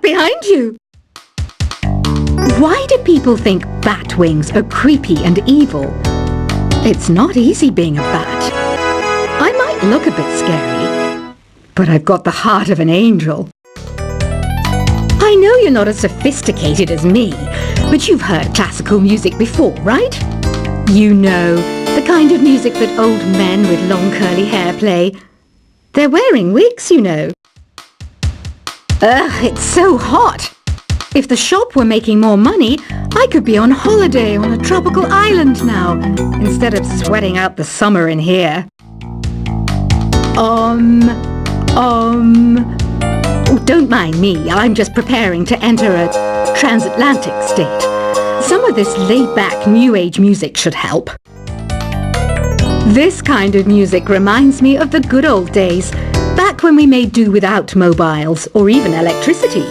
behind you! Why do people think bat wings are creepy and evil? It's not easy being a bat. I might look a bit scary, but I've got the heart of an angel. I know you're not as sophisticated as me, but you've heard classical music before, right? You know, the kind of music that old men with long curly hair play. They're wearing wigs, you know. Ugh, it's so hot. If the shop were making more money, I could be on holiday on a tropical island now, instead of sweating out the summer in here. Oh, don't mind me, I'm just preparing to enter a transatlantic state. Some of this laid-back New Age music should help. This kind of music reminds me of the good old days, back when we made do without mobiles or even electricity.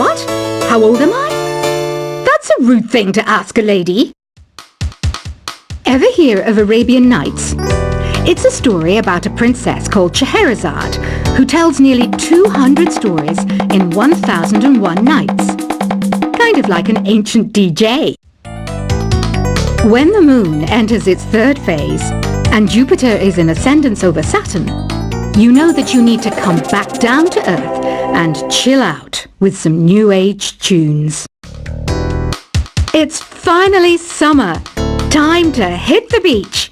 What? How old am I? That's a rude thing to ask a lady. Ever hear of Arabian Nights? It's a story about a princess called Scheherazade, who tells nearly 200 stories in 1001 nights. Kind of like an ancient DJ. When the moon enters its third phase, and Jupiter is in ascendance over Saturn, you know that you need to come back down to Earth and chill out with some New Age tunes. It's finally summer. Time to hit the beach.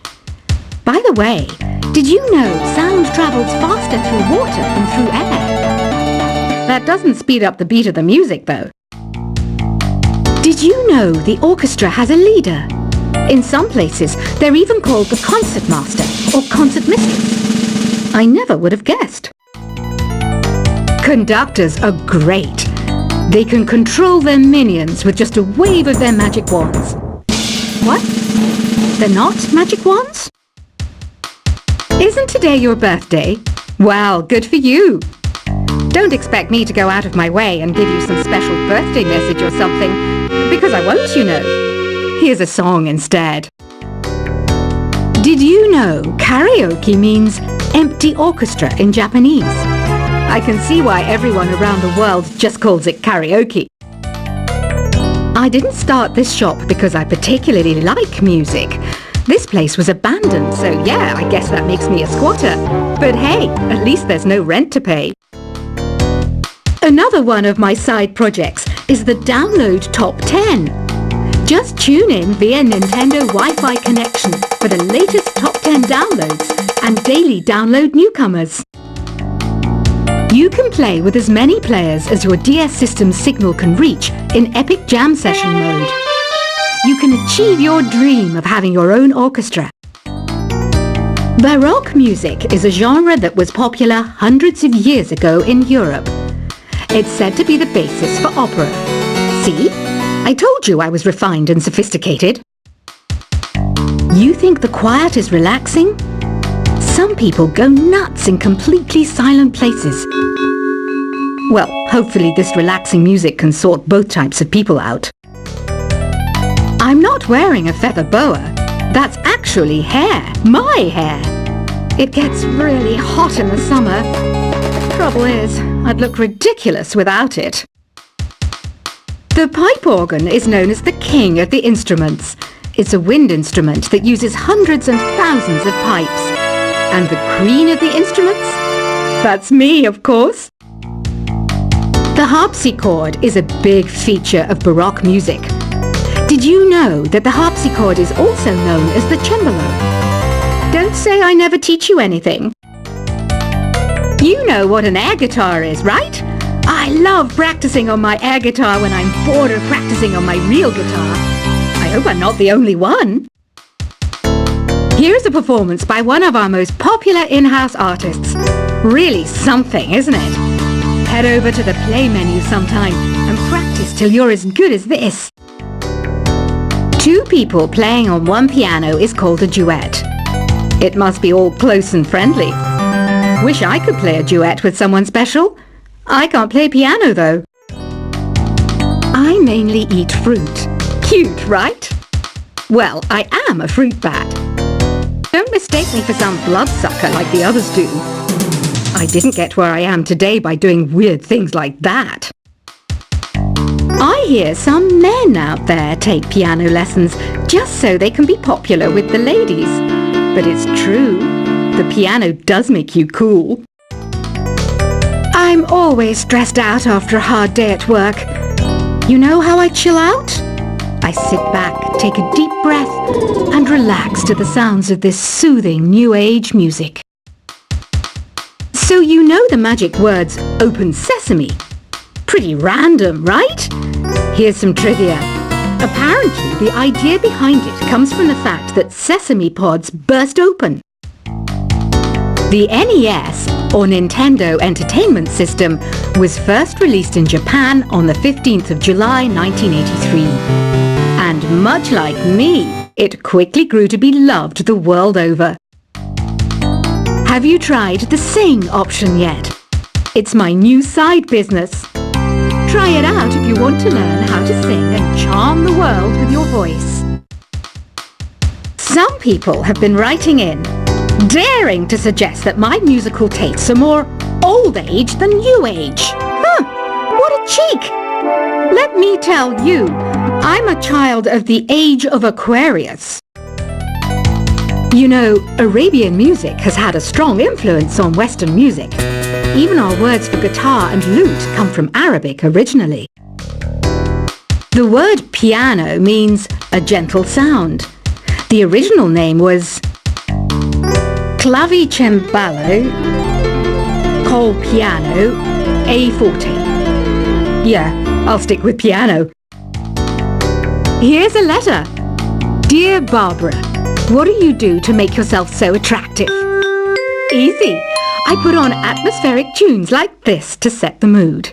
By the way, did you know sound travels faster through water than through air? That doesn't speed up the beat of the music, though. Did you know the orchestra has a leader? In some places, they're even called the concert master or concert mistress. I never would have guessed. Conductors are great. They can control their minions with just a wave of their magic wands. What? They're not magic wands? Isn't today your birthday? Well, good for you. Don't expect me to go out of my way and give you some special birthday message or something, because I won't, you know. Here's a song instead. Did you know karaoke means empty orchestra in Japanese? I can see why everyone around the world just calls it karaoke. I didn't start this shop because I particularly like music. This place was abandoned, so yeah, I guess that makes me a squatter. But hey, at least there's no rent to pay. Another one of my side projects is the Download Top 10. Just tune in via Nintendo Wi-Fi connection for the latest top 10 downloads and daily download newcomers. You can play with as many players as your DS system's signal can reach in Epic Jam Session mode. You can achieve your dream of having your own orchestra. Baroque music is a genre that was popular hundreds of years ago in Europe. It's said to be the basis for opera. See? I told you I was refined and sophisticated. You think the quiet is relaxing? Some people go nuts in completely silent places. Well, hopefully this relaxing music can sort both types of people out. I'm not wearing a feather boa. That's actually hair. My hair. It gets really hot in the summer. Trouble is, I'd look ridiculous without it. The pipe organ is known as the king of the instruments. It's a wind instrument that uses hundreds and thousands of pipes. And the queen of the instruments? That's me, of course. The harpsichord is a big feature of Baroque music. Did you know that the harpsichord is also known as the cembalo? Don't say I never teach you anything. You know what an air guitar is, right? I love practicing on my air guitar when I'm bored of practicing on my real guitar. I hope I'm not the only one. Here's a performance by one of our most popular in-house artists. Really something, isn't it? Head over to the play menu sometime and practice till you're as good as this. Two people playing on one piano is called a duet. It must be all close and friendly. Wish I could play a duet with someone special. I can't play piano though. I mainly eat fruit. Cute, right? Well, I am a fruit bat. Don't mistake me for some bloodsucker like the others do. I didn't get where I am today by doing weird things like that. I hear some men out there take piano lessons just so they can be popular with the ladies. But it's true, the piano does make you cool. I'm always stressed out after a hard day at work. You know how I chill out? I sit back, take a deep breath, and relax to the sounds of this soothing new age music. So you know the magic words "Open Sesame." Pretty random, right? Here's some trivia. Apparently, the idea behind it comes from the fact that sesame pods burst open. The NES, or Nintendo Entertainment System, was first released in Japan on the 15th of July 1983. And much like me, it quickly grew to be loved the world over. Have you tried the Sing option yet? It's my new side business. Try it out if you want to learn how to sing and charm the world with your voice. Some people have been writing in, daring to suggest that my musical tastes are more old age than new age. What a cheek! Let me tell you, I'm a child of the age of Aquarius. You know, Arabian music has had a strong influence on Western music. Even our words for guitar and lute come from Arabic originally. The word piano means a gentle sound. The original name was clavicembalo col piano a forte. Yeah, I'll stick with piano. Here's a letter. Dear Barbara, what do you do to make yourself so attractive? Easy. I put on atmospheric tunes like this to set the mood.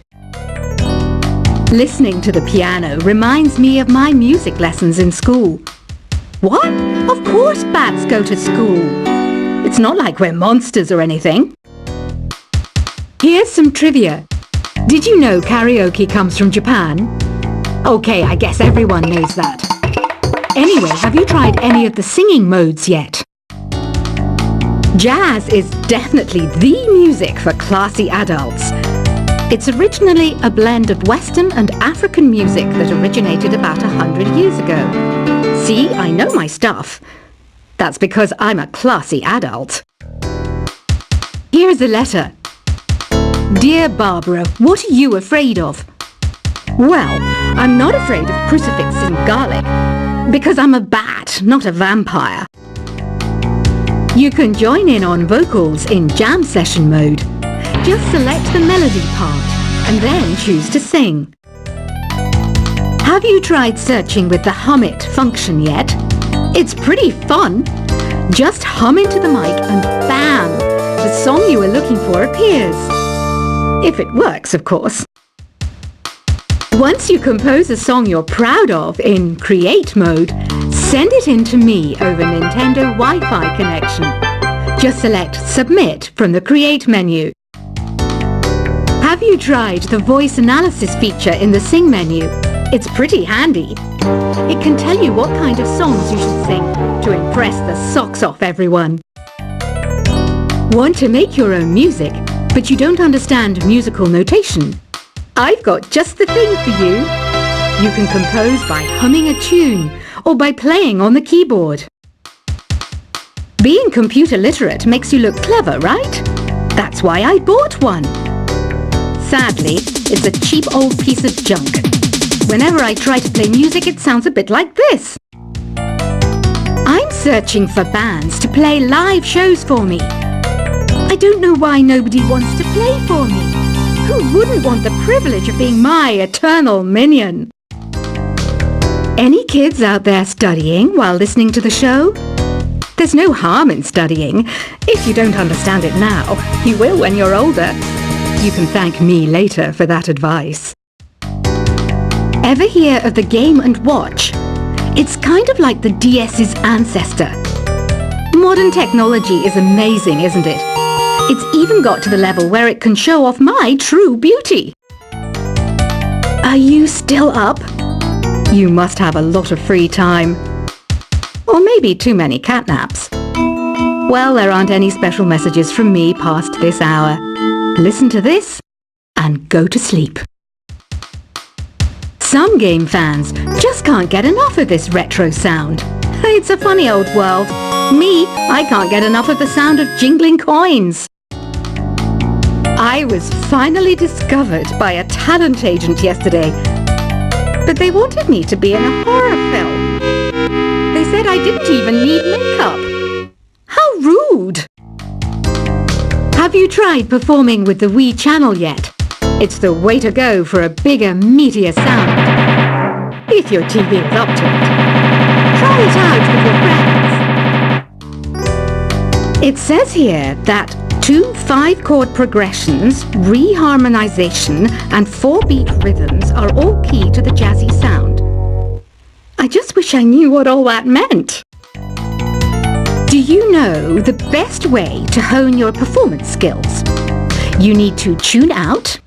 Listening to the piano reminds me of my music lessons in school. What? Of course bats go to school. It's not like we're monsters or anything. Here's some trivia. Did you know karaoke comes from Japan? Okay, I guess everyone knows that. Anyway, have you tried any of the singing modes yet? Jazz is definitely the music for classy adults. It's originally a blend of Western and African music that originated about 100 years ago. See, I know my stuff. That's because I'm a classy adult. Here's a letter. Dear Barbara, what are you afraid of? Well, I'm not afraid of crucifix and garlic, because I'm a bat, not a vampire. You can join in on vocals in jam session mode. Just select the melody part and then choose to sing. Have you tried searching with the Hum It function yet? It's pretty fun. Just hum into the mic and bam! The song you were looking for appears. If it works, of course. Once you compose a song you're proud of in Create mode, send it in to me over Nintendo Wi-Fi connection. Just select Submit from the Create menu. Have you tried the voice analysis feature in the Sing menu? It's pretty handy. It can tell you what kind of songs you should sing to impress the socks off everyone. Want to make your own music, but you don't understand musical notation? I've got just the thing for you. You can compose by humming a tune or by playing on the keyboard. Being computer literate makes you look clever, right? That's why I bought one. Sadly, it's a cheap old piece of junk. Whenever I try to play music, it sounds a bit like this. I'm searching for bands to play live shows for me. I don't know why nobody wants to play for me. Who wouldn't want the privilege of being my eternal minion? Any kids out there studying while listening to the show? There's no harm in studying. If you don't understand it now, you will when you're older. You can thank me later for that advice. Ever hear of the Game & Watch? It's kind of like the DS's ancestor. Modern technology is amazing, isn't it? It's even got to the level where it can show off my true beauty. Are you still up? You must have a lot of free time. Or maybe too many catnaps. Well, there aren't any special messages from me past this hour. Listen to this and go to sleep. Some game fans just can't get enough of this retro sound. It's a funny old world. Me, I can't get enough of the sound of jingling coins. I was finally discovered by a talent agent yesterday, but they wanted me to be in a horror film. They said I didn't even need makeup. How rude! Have you tried performing with the Wii channel yet? It's the way to go for a bigger, meatier sound. If your TV is up to it. Try it out with your friends. It says here that 2 5-chord progressions, reharmonization, and 4-beat rhythms are all key to the jazzy sound. I just wish I knew what all that meant. Do you know the best way to hone your performance skills? You need to tune out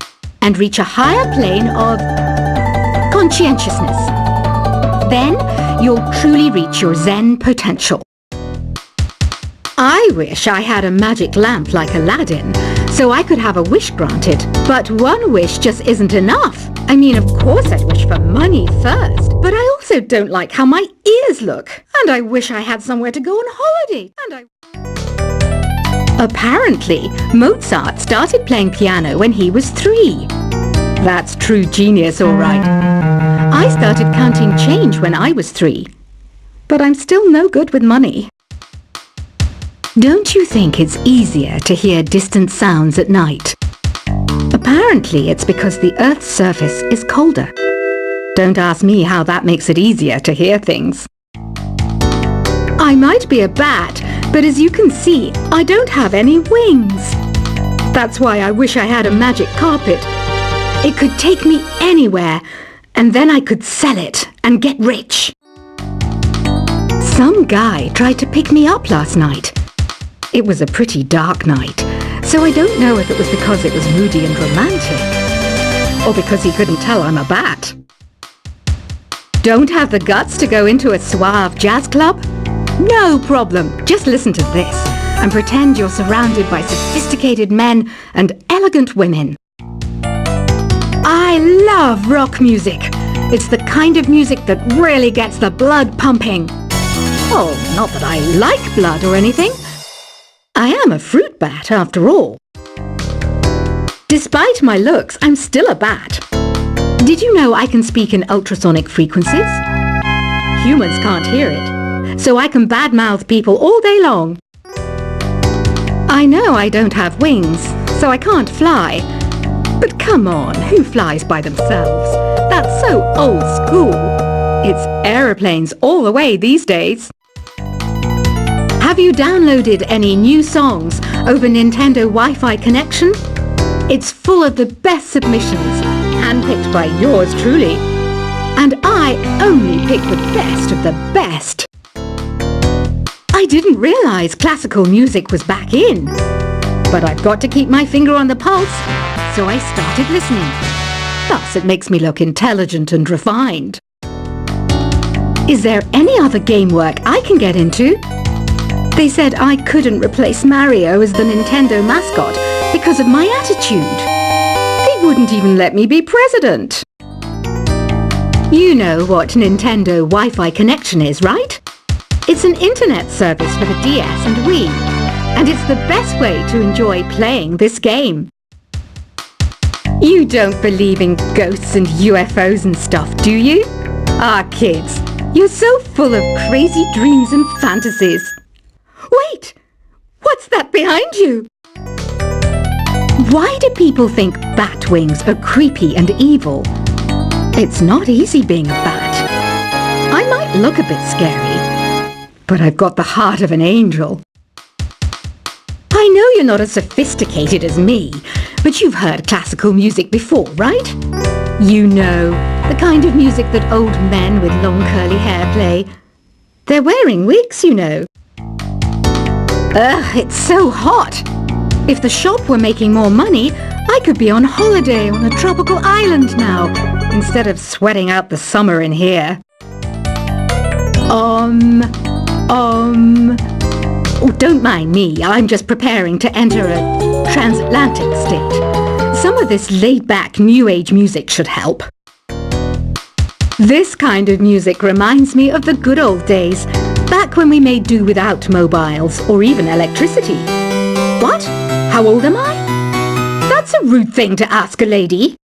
and reach a higher plane of conscientiousness. Then you'll truly reach your Zen potential. I wish I had a magic lamp like Aladdin, so I could have a wish granted. But one wish just isn't enough. I mean, of course I'd wish for money first, but I also don't like how my ears look. And I wish I had somewhere to go on holiday. Apparently, Mozart started playing piano when he was 3. That's true genius, all right. I started counting change when I was 3, but I'm still no good with money. Don't you think it's easier to hear distant sounds at night? Apparently, it's because the Earth's surface is colder. Don't ask me how that makes it easier to hear things. I might be a bat, but as you can see, I don't have any wings. That's why I wish I had a magic carpet. It could take me anywhere, and then I could sell it and get rich. Some guy tried to pick me up last night. It was a pretty dark night, so I don't know if it was because it was moody and romantic, or because he couldn't tell I'm a bat. Don't have the guts to go into a suave jazz club? No problem, just listen to this and pretend you're surrounded by sophisticated men and elegant women. I love rock music. It's the kind of music that really gets the blood pumping. Oh, not that I like blood or anything. I am a fruit bat, after all. Despite my looks, I'm still a bat. Did you know I can speak in ultrasonic frequencies? Humans can't hear it, so I can badmouth people all day long. I know I don't have wings, so I can't fly. But come on, who flies by themselves? That's so old school. It's aeroplanes all the way these days. Have you downloaded any new songs over Nintendo Wi-Fi connection? It's full of the best submissions, handpicked by yours truly. And I only pick the best of the best. I didn't realize classical music was back in. But I've got to keep my finger on the pulse, so I started listening. Thus, it makes me look intelligent and refined. Is there any other game work I can get into? They said I couldn't replace Mario as the Nintendo mascot because of my attitude. They wouldn't even let me be president. You know what Nintendo Wi-Fi connection is, right? It's an internet service for the DS and Wii, and it's the best way to enjoy playing this game. You don't believe in ghosts and UFOs and stuff, do you? Ah, kids, you're so full of crazy dreams and fantasies. Wait! What's that behind you? Why do people think bat wings are creepy and evil? It's not easy being a bat. I might look a bit scary, but I've got the heart of an angel. I know you're not as sophisticated as me, but you've heard classical music before, right? You know, the kind of music that old men with long curly hair play. They're wearing wigs, you know. Ugh, it's so hot. If the shop were making more money, I could be on holiday on a tropical island now, instead of sweating out the summer in here. Oh, don't mind me. I'm just preparing to enter a transatlantic state. Some of this laid-back New Age music should help. This kind of music reminds me of the good old days, back when we made do without mobiles or even electricity. What? How old am I? That's a rude thing to ask a lady.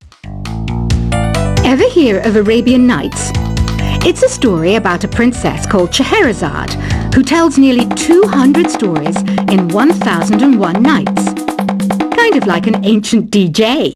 Ever hear of Arabian Nights? It's a story about a princess called Scheherazade who tells nearly 200 stories in 1001 nights. Kind of like an ancient DJ.